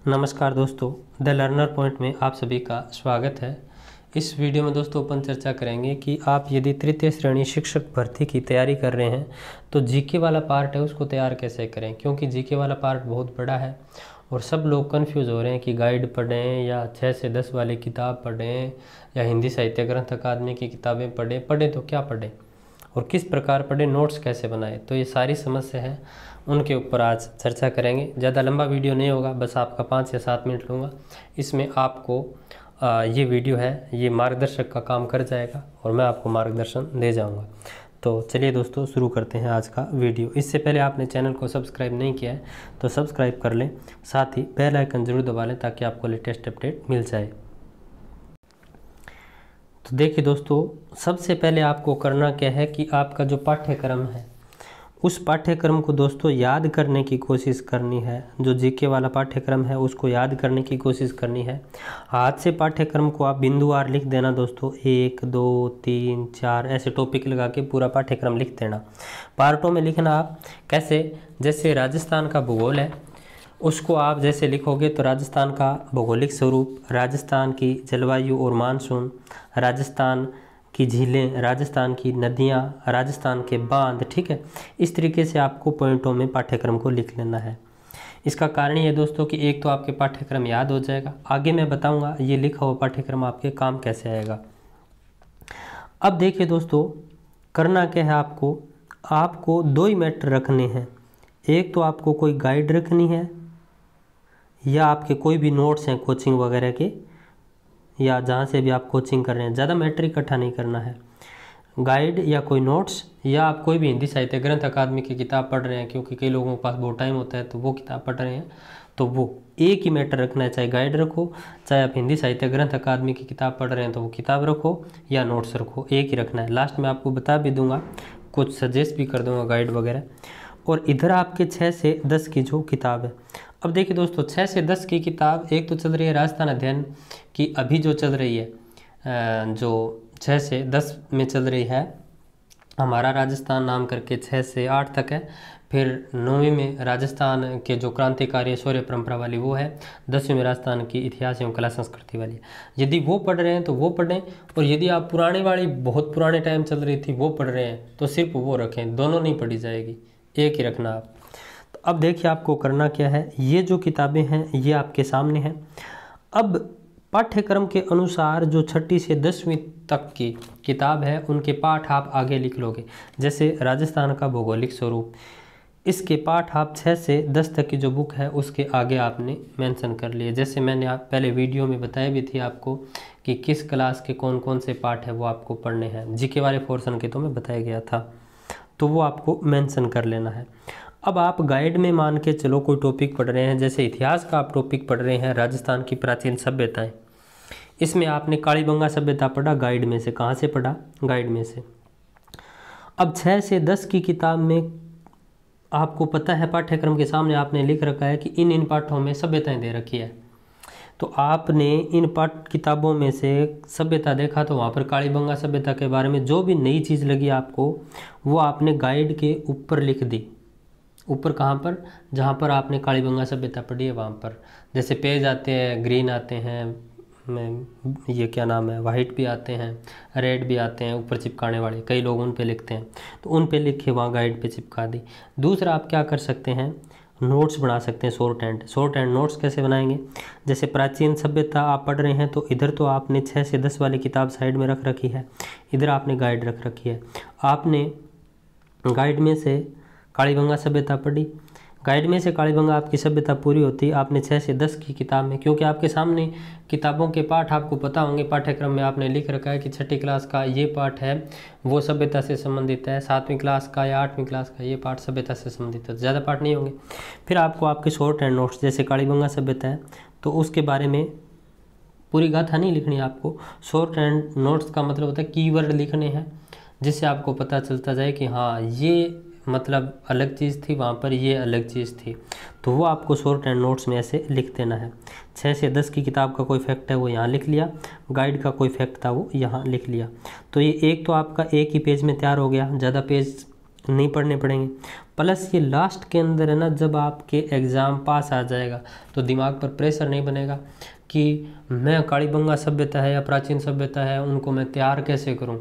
नमस्कार दोस्तों, the learner point में आप सभी का स्वागत है। इस वीडियो में दोस्तों अपन चर्चा करेंगे कि आप यदि तृतीय श्रेणी शिक्षक भर्ती की तैयारी कर रहे हैं तो जीके वाला पार्ट है उसको तैयार कैसे करें, क्योंकि जीके वाला पार्ट बहुत बड़ा है और सब लोग कंफ्यूज हो रहे हैं कि गाइड पढ़ें या 6 से 10 वाली किताब पढ़ें या हिंदी साहित्य ग्रंथ अकादमी की किताबें पढ़ें तो क्या पढ़ें और किस प्रकार पढ़ें, नोट्स कैसे बनाएं। तो ये सारी समस्या है, उनके ऊपर आज चर्चा करेंगे। ज़्यादा लंबा वीडियो नहीं होगा, बस आपका 5 या 7 मिनट लूँगा। इसमें आपको ये वीडियो है ये मार्गदर्शक का काम कर जाएगा और मैं आपको मार्गदर्शन दे जाऊँगा। तो चलिए दोस्तों शुरू करते हैं आज का वीडियो। इससे पहले आपने चैनल को सब्सक्राइब नहीं किया है तो सब्सक्राइब कर लें, साथ ही बेल आइकन जरूर दबा लें ताकि आपको लेटेस्ट अपडेट मिल जाए। तो देखिए दोस्तों, सबसे पहले आपको करना क्या है कि आपका जो पाठ्यक्रम है उस पाठ्यक्रम को दोस्तों याद करने की कोशिश करनी है। जो जीके वाला पाठ्यक्रम है उसको याद करने की कोशिश करनी है। हाथ से पाठ्यक्रम को आप बिंदुवार लिख देना दोस्तों, 1 2 3 4 ऐसे टॉपिक लगा के पूरा पाठ्यक्रम लिख देना। पार्टों में लिखना आप कैसे, जैसे राजस्थान का भूगोल है उसको आप जैसे लिखोगे तो राजस्थान का भौगोलिक स्वरूप, राजस्थान की जलवायु और मानसून, राजस्थान की झीलें, राजस्थान की नदियाँ, राजस्थान के बांध, ठीक है। इस तरीके से आपको पॉइंटों में पाठ्यक्रम को लिख लेना है। इसका कारण ये दोस्तों कि एक तो आपके पाठ्यक्रम याद हो जाएगा, आगे मैं बताऊंगा ये लिखा हुआ पाठ्यक्रम आपके काम कैसे आएगा। अब देखिए दोस्तों, करना क्या है आपको 2 ही मैटर रखने हैं। एक तो आपको कोई गाइड रखनी है या आपके कोई भी नोट्स हैं कोचिंग वगैरह के या जहाँ से भी आप कोचिंग कर रहे हैं, ज़्यादा मैटर इकट्ठा नहीं करना है। गाइड या कोई नोट्स या आप कोई भी हिंदी साहित्य ग्रंथ अकादमी की किताब पढ़ रहे हैं, क्योंकि कई लोगों के पास बहुत टाइम होता है तो वो किताब पढ़ रहे हैं, तो वो एक ही मैटर रखना है। चाहे गाइड रखो, चाहे आप हिंदी साहित्य ग्रंथ अकादमी की किताब पढ़ रहे हैं तो वो किताब रखो या नोट्स रखो, एक ही रखना है। लास्ट में आपको बता भी दूंगा, कुछ सजेस्ट भी कर दूंगा गाइड वगैरह। और इधर आपके 6 से 10 की जो किताब है, अब देखिए दोस्तों 6 से 10 की किताब एक तो चल रही है राजस्थान अध्ययन की, अभी जो चल रही है जो 6 से 10 में चल रही है हमारा राजस्थान नाम करके 6 से 8 तक है। फिर 9वीं में राजस्थान के जो क्रांतिकारी शौर्य परंपरा वाली वो है, 10वीं में राजस्थान की इतिहास एवं कला संस्कृति वाली है। यदि वो पढ़ रहे हैं तो वो पढ़ें, और यदि आप पुरानी वाली बहुत पुराने टाइम चल रही थी वो पढ़ रहे हैं तो सिर्फ वो रखें, दोनों नहीं पढ़ी जाएगी, एक ही रखना आप। तो अब देखिए आपको करना क्या है, ये जो किताबें हैं ये आपके सामने हैं। अब पाठ्यक्रम के अनुसार जो 6ठी से 10वीं तक की किताब है उनके पाठ आप आगे लिख लोगे। जैसे राजस्थान का भौगोलिक स्वरूप, इसके पाठ आप 6 से 10 तक की जो बुक है उसके आगे आपने मेंशन कर लिए। जैसे मैंने आप पहले वीडियो में बताया भी थी आपको कि किस क्लास के कौन कौन से पाठ है वो आपको पढ़ने हैं, जीके वाले पोर्शन के तो मैं बताया गया था, तो वो आपको मेंशन कर लेना है। अब आप गाइड में मान के चलो कोई टॉपिक पढ़ रहे हैं, जैसे इतिहास का आप टॉपिक पढ़ रहे हैं राजस्थान की प्राचीन सभ्यताएं, इसमें आपने कालीबंगा सभ्यता पढ़ा गाइड में से। कहाँ से पढ़ा? गाइड में से। अब 6 से 10 की किताब में आपको पता है पाठ्यक्रम के सामने आपने लिख रखा है कि इन पाठों में सभ्यताएं दे रखी है, तो आपने इन पाठ किताबों में से सभ्यता देखा तो वहाँ पर कालीबंगा सभ्यता के बारे में जो भी नई चीज़ लगी आपको वो आपने गाइड के ऊपर लिख दी। ऊपर कहाँ पर? जहाँ पर आपने कालीबंगा सभ्यता पढ़ी है वहाँ पर। जैसे पेज आते हैं, ग्रीन आते हैं, ये क्या नाम है, वाइट भी आते हैं, रेड भी आते हैं, ऊपर चिपकाने वाले कई लोग उन पे लिखते हैं, तो उन पे लिख के वहाँ गाइड पे चिपका दी। दूसरा आप क्या कर सकते हैं, नोट्स बना सकते हैं। शॉर्ट एंड नोट्स कैसे बनाएंगे? जैसे प्राचीन सभ्यता आप पढ़ रहे हैं तो इधर तो आपने 6 से 10 वाली किताब साइड में रख रखी है, इधर आपने गाइड रख रखी है। आपने गाइड में से कालीबंगा सभ्यता पढ़ी, गाइड में से कालीबंगा आपकी सभ्यता पूरी होती आपने 6 से 10 की किताब में, क्योंकि आपके सामने किताबों के पाठ आपको पता होंगे, पाठ्यक्रम में आपने लिख रखा है कि 6ठी क्लास का ये पाठ है वो सभ्यता से संबंधित है, 7वीं क्लास का या 8वीं क्लास का ये पाठ सभ्यता से संबंधित है, ज़्यादा पाठ नहीं होंगे। फिर आपको आपके शॉर्ट एंड नोट्स, जैसे कालीबंगा सभ्यता है तो उसके बारे में पूरी गाथा नहीं लिखनी है आपको। शॉर्ट एंड नोट्स का मतलब होता है कीवर्ड लिखने हैं, जिससे आपको पता चलता जाए कि हाँ ये मतलब अलग चीज़ थी, वहाँ पर ये अलग चीज़ थी, तो वो आपको शॉर्ट एंड नोट्स में ऐसे लिख देना है। 6 से 10 की किताब का कोई फैक्ट है वो यहाँ लिख लिया, गाइड का कोई फैक्ट था वो यहाँ लिख लिया। तो ये एक तो आपका एक ही पेज में तैयार हो गया, ज़्यादा पेज नहीं पढ़ने पड़ेंगे। प्लस ये लास्ट के अंदर है ना, जब आपके एग्ज़ाम पास आ जाएगा तो दिमाग पर प्रेशर नहीं बनेगा कि मैं कालीबंगा सभ्यता है या प्राचीन सभ्यता है उनको मैं तैयार कैसे करूं,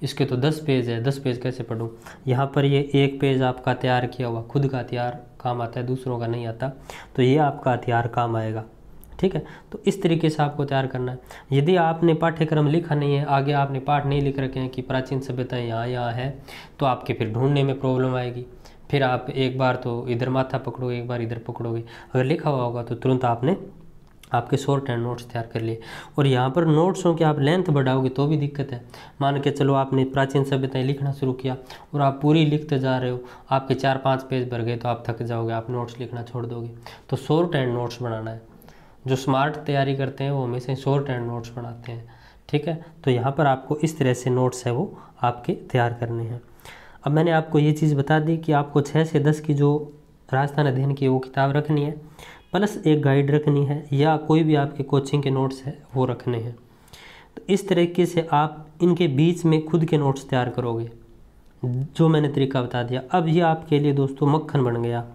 इसके तो 10 पेज है, 10 पेज कैसे पढूं। यहाँ पर ये 1 पेज आपका तैयार किया हुआ, खुद का हथियार काम आता है, दूसरों का नहीं आता, तो ये आपका हथियार काम आएगा। ठीक है, तो इस तरीके से आपको तैयार करना है। यदि आपने पाठ्यक्रम लिखा नहीं है, आगे आपने पाठ नहीं लिख रखे हैं कि प्राचीन सभ्यताएं यहाँ यहाँ है, तो आपके फिर ढूंढने में प्रॉब्लम आएगी। फिर आप एक बार तो इधर माथा पकड़ोगे, एक बार इधर पकड़ोगे। अगर लिखा हुआ होगा तो तुरंत आपने आपके शॉर्ट हैंड नोट्स तैयार कर लिए। और यहाँ पर नोट्सों की आप लेंथ बढ़ाओगे तो भी दिक्कत है। मान के चलो आपने प्राचीन सभ्यताएं लिखना शुरू किया और आप पूरी लिखते जा रहे हो, आपके 4-5 पेज भर गए तो आप थक जाओगे, आप नोट्स लिखना छोड़ दोगे। तो शॉर्ट हैंड नोट्स बनाना है। जो स्मार्ट तैयारी करते हैं वो हमेशा शॉर्ट हैंड नोट्स बनाते हैं। ठीक है, तो यहाँ पर आपको इस तरह से नोट्स है वो आपके तैयार करने हैं। अब मैंने आपको ये चीज़ बता दी कि आपको 6 से 10 की जो राजस्थान अध्ययन की वो किताब रखनी है, प्लस एक गाइड रखनी है, या कोई भी आपके कोचिंग के नोट्स है वो रखने हैं। तो इस तरीके से आप इनके बीच में खुद के नोट्स तैयार करोगे, जो मैंने तरीका बता दिया। अब ये आपके लिए दोस्तों मक्खन बन गया।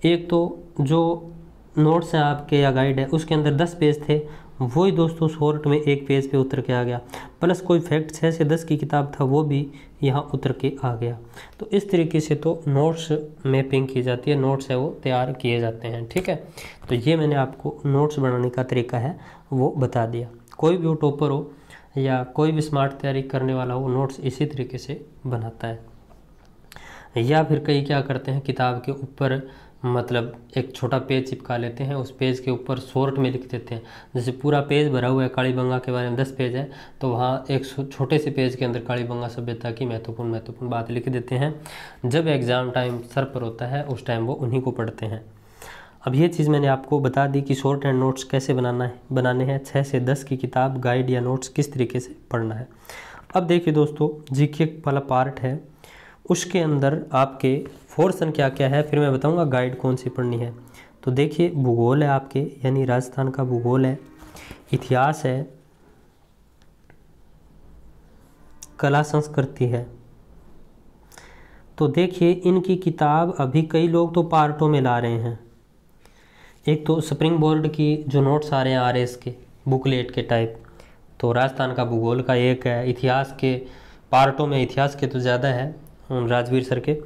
एक तो जो नोट्स हैं आपके या गाइड है उसके अंदर 10 पेज थे, वही दोस्तों शॉर्ट में 1 पेज पे उतर के आ गया, प्लस कोई फैक्ट 6 से 10 की किताब था वो भी यहाँ उतर के आ गया। तो इस तरीके से तो नोट्स मैपिंग की जाती है, नोट्स है वो तैयार किए जाते हैं। ठीक है, तो ये मैंने आपको नोट्स बनाने का तरीका है वो बता दिया। कोई भी वो टॉपर हो या कोई भी स्मार्ट तैयारी करने वाला हो, नोट्स इसी तरीके से बनाता है। या फिर कई क्या करते हैं, किताब के ऊपर मतलब एक छोटा पेज चिपका लेते हैं, उस पेज के ऊपर शॉर्ट में लिख देते हैं। जैसे पूरा पेज भरा हुआ है कालीबंगा के बारे में 10 पेज है, तो वहाँ एक छोटे से पेज के अंदर कालीबंगा सभ्यता की महत्वपूर्ण बात लिख देते हैं। जब एग्ज़ाम टाइम सर पर होता है उस टाइम वो उन्हीं को पढ़ते हैं। अब ये चीज़ मैंने आपको बता दी कि शॉर्ट हैंड नोट्स कैसे बनाने हैं। 6 से 10 की किताब गाइड या नोट्स किस तरीके से पढ़ना है। अब देखिए दोस्तों, जीके वाला पार्ट है, उसके अंदर आपके पोर्शन क्या क्या है, फिर मैं बताऊंगा गाइड कौन सी पढ़नी है। तो देखिए, भूगोल है आपके, यानी राजस्थान का भूगोल है, इतिहास है, कला संस्कृति है। तो देखिए, इनकी किताब अभी कई लोग तो पार्टों में ला रहे हैं। एक तो स्प्रिंग बोर्ड की जो नोट्स आ रहे हैं आरएस के बुकलेट के टाइप, तो राजस्थान का भूगोल का एक है, इतिहास के पार्टों में इतिहास के तो ज़्यादा है राजवीर सर के,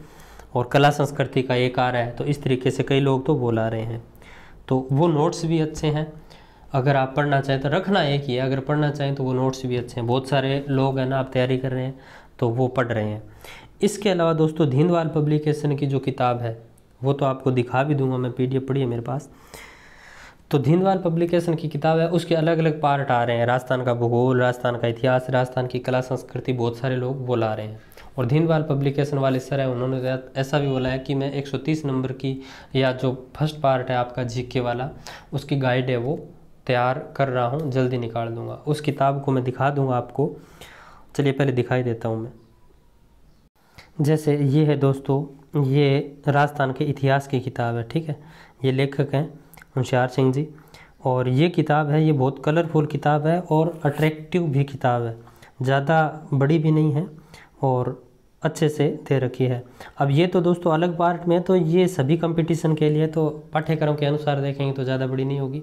और कला संस्कृति का एक आ रहा है। तो इस तरीके से कई लोग तो बोला रहे हैं, तो वो नोट्स भी अच्छे हैं। अगर आप पढ़ना चाहें तो रखना एक ही है, अगर पढ़ना चाहें तो वो नोट्स भी अच्छे हैं। बहुत सारे लोग हैं ना, आप तैयारी कर रहे हैं तो वो पढ़ रहे हैं। इसके अलावा दोस्तों, धिंदवाल पब्लिकेशन की जो किताब है वो तो आपको दिखा भी दूंगा, मैं PDF पढ़ी है मेरे पास। तो धिंदवाल पब्लिकेशन की किताब है, उसके अलग अलग पार्ट आ रहे हैं, राजस्थान का भूगोल, राजस्थान का इतिहास, राजस्थान की कला संस्कृति, बहुत सारे लोग बोला रहे हैं। और धिंदवाल पब्लिकेशन वाले सर है, उन्होंने ऐसा भी बोला है कि मैं 130 नंबर की या जो फर्स्ट पार्ट है आपका जीके वाला, उसकी गाइड है वो तैयार कर रहा हूँ, जल्दी निकाल दूंगा। उस किताब को मैं दिखा दूंगा आपको। चलिए पहले दिखाई देता हूँ मैं। जैसे ये है दोस्तों, ये राजस्थान के इतिहास की किताब है। ठीक है, ये लेखक हैं होशियार सिंह जी, और ये किताब है, ये बहुत कलरफुल किताब है और अट्रैक्टिव भी किताब है, ज़्यादा बड़ी भी नहीं है और अच्छे से दे रखी है। अब ये तो दोस्तों अलग पार्ट में, तो ये सभी कंपटीशन के लिए, तो पाठ्यक्रम के अनुसार देखेंगे तो ज़्यादा बड़ी नहीं होगी,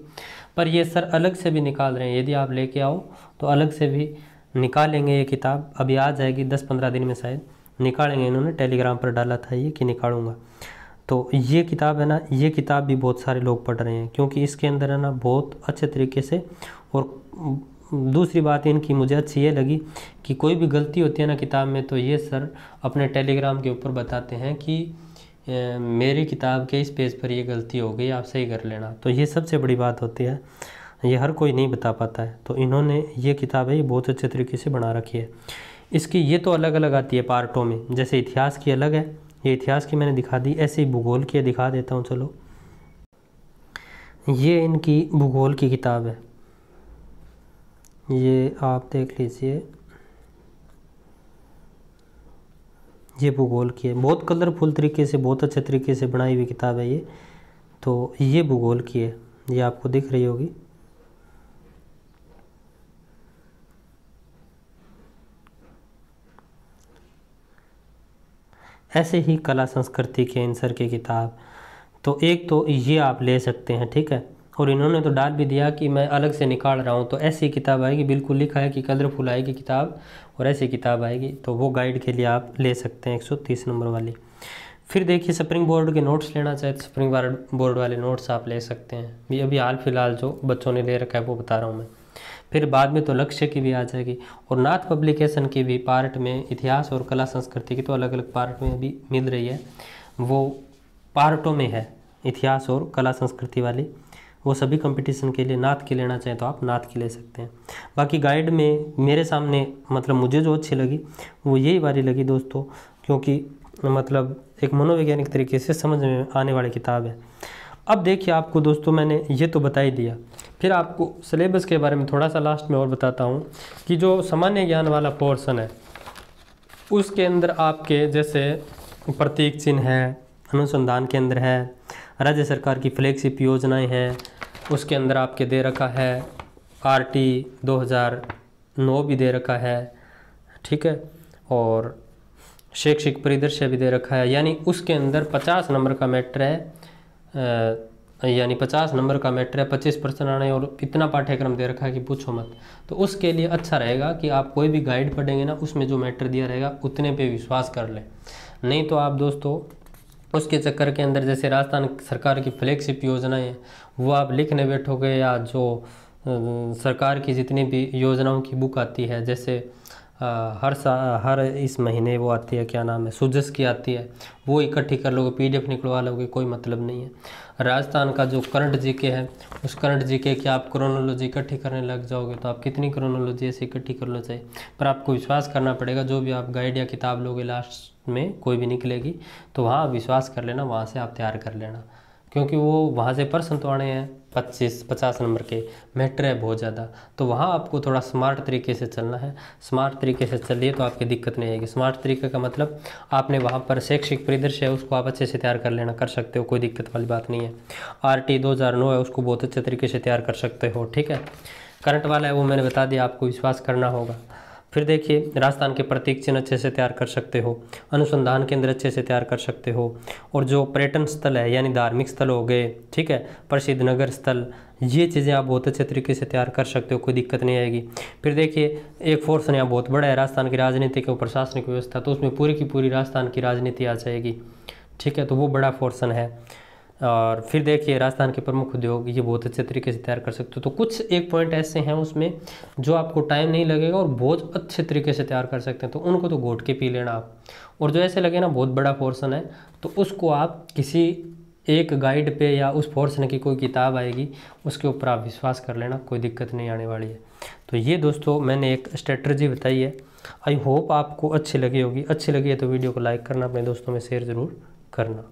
पर ये सर अलग से भी निकाल रहे हैं। यदि आप लेके आओ तो अलग से भी निकालेंगे। ये किताब अभी आ जाएगी 10-15 दिन में शायद निकालेंगे, इन्होंने टेलीग्राम पर डाला था ये कि निकालूंगा। तो ये किताब है ना, ये किताब भी बहुत सारे लोग पढ़ रहे हैं, क्योंकि इसके अंदर है ना बहुत अच्छे तरीके से। और दूसरी बात इनकी मुझे अच्छी ये लगी कि कोई भी गलती होती है ना किताब में, तो ये सर अपने टेलीग्राम के ऊपर बताते हैं कि मेरी किताब के इस पेज पर ये गलती हो गई, आप सही कर लेना। तो ये सबसे बड़ी बात होती है, ये हर कोई नहीं बता पाता है। तो इन्होंने ये किताब है ये बहुत अच्छे तरीके से बना रखी है। इसकी ये तो अलग अलग आती है पार्टों में, जैसे इतिहास की अलग है, ये इतिहास की मैंने दिखा दी। ऐसे ही भूगोल की दिखा देता हूँ। चलो, ये इनकी भूगोल की किताब है, ये आप देख लीजिए, ये भूगोल की है। बहुत कलरफुल तरीके से, बहुत अच्छे तरीके से बनाई हुई किताब है ये। तो ये भूगोल की है, ये आपको दिख रही होगी। ऐसे ही कला संस्कृति के आंसर की किताब, तो एक तो ये आप ले सकते हैं, ठीक है। और इन्होंने तो डाल भी दिया कि मैं अलग से निकाल रहा हूँ, तो ऐसी किताब आएगी, बिल्कुल लिखा है कि कलरफुल आएगी किताब और ऐसी किताब आएगी, तो वो गाइड के लिए आप ले सकते हैं 130 नंबर वाली। फिर देखिए स्प्रिंग बोर्ड के नोट्स लेना चाहे तो स्प्रिंग बोर्ड वाले नोट्स आप ले सकते हैं, ये अभी हाल फिलहाल जो बच्चों ने ले रखा है वो बता रहा हूँ मैं। फिर बाद में तो लक्ष्य की भी आ जाएगी, और नाथ पब्लिकेशन की भी पार्ट में इतिहास और कला संस्कृति की तो अलग अलग पार्ट में भी मिल रही है, वो पार्टों में है इतिहास और कला संस्कृति वाली, वो सभी कंपटीशन के लिए नाथ की लेना चाहें तो आप नाथ की ले सकते हैं। बाकी गाइड में मेरे सामने मतलब मुझे जो अच्छी लगी वो यही वाली लगी दोस्तों, क्योंकि मतलब एक मनोवैज्ञानिक तरीके से समझ में आने वाली किताब है। अब देखिए आपको दोस्तों मैंने ये तो बता ही दिया, फिर आपको सिलेबस के बारे में थोड़ा सा लास्ट में और बताता हूँ कि जो सामान्य ज्ञान वाला पोर्शन है उसके अंदर आपके जैसे प्रतीक चिन्ह है, अनुसंधान केंद्र है, राज्य सरकार की फ्लैगशिप योजनाएं हैं, उसके अंदर आपके दे रखा है RT 2009 भी दे रखा है, ठीक है, और शैक्षिक परिदृश्य भी दे रखा है, यानी उसके अंदर 50 नंबर का मैटर है, यानी 50 नंबर का मैटर है, 25% आने, और इतना पाठ्यक्रम दे रखा है कि पूछो मत। तो उसके लिए अच्छा रहेगा कि आप कोई भी गाइड पढ़ेंगे ना उसमें जो मैटर दिया रहेगा उतने पे विश्वास कर लें, नहीं तो आप दोस्तों उसके चक्कर के अंदर जैसे राजस्थान सरकार की फ्लैगशिप योजनाएं हैं वो आप लिखने बैठोगे, या जो सरकार की जितनी भी योजनाओं की बुक आती है, जैसे हर इस महीने वो आती है, क्या नाम है, सुजस की आती है, वो इकट्ठी कर लोगे, PDF निकलवा लोगे, कोई मतलब नहीं है। राजस्थान का जो करंट जीके है उस करंट जीके की आप क्रोनोलॉजी इकट्ठी करने लग जाओगे तो आप कितनी क्रोनोलॉजी ऐसे इकट्ठी कर लो चाहिए, पर आपको विश्वास करना पड़ेगा। जो भी आप गाइड या किताब लोगे लास्ट में कोई भी निकलेगी तो वहाँ विश्वास कर लेना, वहाँ से आप तैयार कर लेना, क्योंकि वो वहाँ से प्रश्न तो आने हैं 25-50 नंबर के, मैटर है बहुत ज़्यादा, तो वहाँ आपको थोड़ा स्मार्ट तरीके से चलना है। स्मार्ट तरीके से चलिए तो आपकी दिक्कत नहीं आएगी। स्मार्ट तरीके का मतलब आपने वहाँ पर शैक्षिक परिदृश्य है उसको आप अच्छे से तैयार कर लेना, कर सकते हो, कोई दिक्कत वाली बात नहीं है। RT 2009 है उसको बहुत अच्छे तरीके से तैयार कर सकते हो, ठीक है। करंट वाला है वो मैंने बता दिया, आपको विश्वास करना होगा। फिर देखिए राजस्थान के प्रतीक चिन्ह अच्छे से तैयार कर सकते हो, अनुसंधान केंद्र अच्छे से तैयार कर सकते हो, और जो पर्यटन स्थल है यानी धार्मिक स्थल हो गए, ठीक है, प्रसिद्ध नगर स्थल, ये चीज़ें आप बहुत अच्छे तरीके से तैयार कर सकते हो, कोई दिक्कत नहीं आएगी। फिर देखिए एक पोर्शन यहाँ बहुत बड़ा है राजस्थान की राजनीतिक और प्रशासनिक व्यवस्था, तो उसमें पूरी की पूरी राजस्थान की राजनीति आ जाएगी, ठीक है, तो वो बड़ा पोर्शन है। और फिर देखिए राजस्थान के प्रमुख उद्योग, ये बहुत अच्छे तरीके से तैयार कर सकते हो। तो कुछ एक पॉइंट ऐसे हैं उसमें जो आपको टाइम नहीं लगेगा और बहुत अच्छे तरीके से तैयार कर सकते हैं, तो उनको तो घोट के पी लेना आप। और जो ऐसे लगे ना बहुत बड़ा पोर्शन है तो उसको आप किसी एक गाइड पे या उस पोर्शन की कोई किताब आएगी उसके ऊपर आप विश्वास कर लेना, कोई दिक्कत नहीं आने वाली है। तो ये दोस्तों मैंने एक स्ट्रेटजी बताई है, आई होप आपको अच्छी लगी होगी। अच्छी लगी है तो वीडियो को लाइक करना, अपने दोस्तों में शेयर ज़रूर करना।